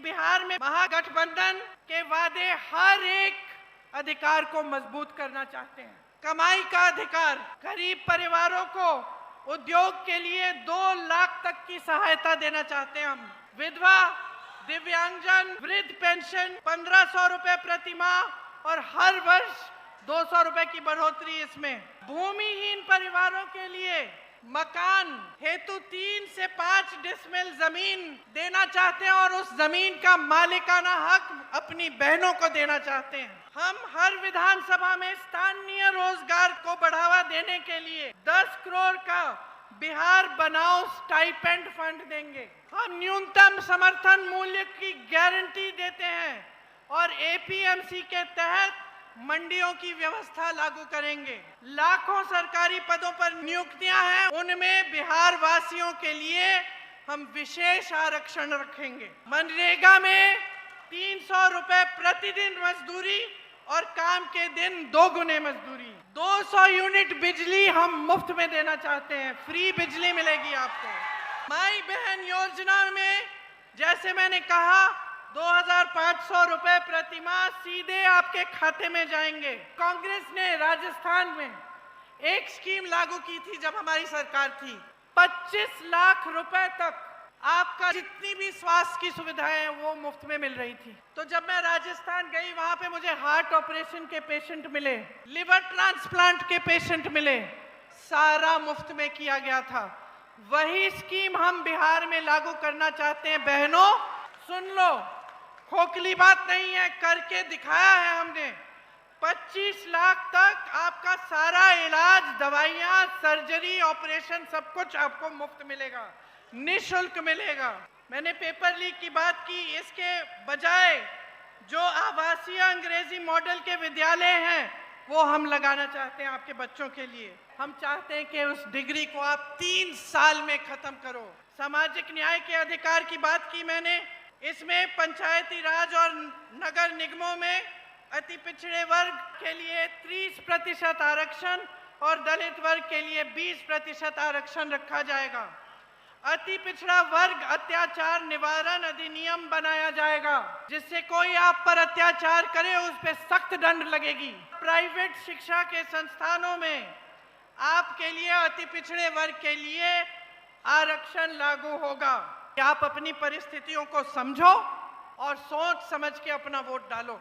बिहार में महागठबंधन के वादे हर एक अधिकार को मजबूत करना चाहते हैं। कमाई का अधिकार, गरीब परिवारों को उद्योग के लिए 2 लाख तक की सहायता देना चाहते हैं हम। विधवा, दिव्यांगजन, वृद्ध पेंशन 1500 रुपए प्रति माह और हर वर्ष 200 रुपए की बढ़ोतरी इसमें। भूमिहीन परिवारों के लिए मकान हेतु 3 से 5 डिसमिल जमीन देना चाहते हैं और उस जमीन का मालिकाना हक अपनी बहनों को देना चाहते हैं। हम हर विधानसभा में स्थानीय रोजगार को बढ़ावा देने के लिए 10 करोड़ का बिहार बनाओ स्टाइपेंड फंड देंगे। हम न्यूनतम समर्थन मूल्य की गारंटी देते हैं और एपीएमसी के तहत मंडियों की व्यवस्था लागू करेंगे। लाखों सरकारी पदों पर नियुक्तियां हैं, उनमें बिहार वासियों के लिए हम विशेष आरक्षण रखेंगे। मनरेगा में 300 रुपए प्रतिदिन मजदूरी और काम के दिन 2 गुने मजदूरी। 200 यूनिट बिजली हम मुफ्त में देना चाहते हैं, फ्री बिजली मिलेगी आपको। माई बहन योजना में जैसे मैंने कहा 2500 रुपए प्रति माह सीधे आपके खाते में जाएंगे। कांग्रेस ने राजस्थान में एक स्कीम लागू की थी जब हमारी सरकार थी, 25 लाख रुपए तक आपका जितनी भी स्वास्थ्य की सुविधाएं हैं वो मुफ्त में मिल रही थी। तो जब मैं राजस्थान गई वहां पे मुझे हार्ट ऑपरेशन के पेशेंट मिले, लिवर ट्रांसप्लांट के पेशेंट मिले, सारा मुफ्त में किया गया था। वही स्कीम हम बिहार में लागू करना चाहते हैं। बहनों सुन लो, खोखली बात नहीं है, करके दिखाया है हमने। 25 लाख तक आपका सारा इलाज, दवाइयां, सर्जरी, ऑपरेशन सब कुछ आपको मुफ्त मिलेगा, निःशुल्क मिलेगा। मैंने पेपर लीक की बात की, इसके बजाय जो आवासीय अंग्रेजी मॉडल के विद्यालय हैं वो हम लगाना चाहते हैं आपके बच्चों के लिए। हम चाहते हैं कि उस डिग्री को आप 3 साल में खत्म करो। सामाजिक न्याय के अधिकार की बात की मैंने, इसमें पंचायती राज और नगर निगमों में अति पिछड़े वर्ग के लिए 30% आरक्षण और दलित वर्ग के लिए 20% आरक्षण रखा जाएगा। अति पिछड़ा वर्ग अत्याचार निवारण अधिनियम बनाया जाएगा, जिससे कोई आप पर अत्याचार करे उस पर सख्त दंड लगेगी। प्राइवेट शिक्षा के संस्थानों में आपके लिए, अति पिछड़े वर्ग के लिए आरक्षण लागू होगा। आप अपनी परिस्थितियों को समझो और सोच समझ के अपना वोट डालो।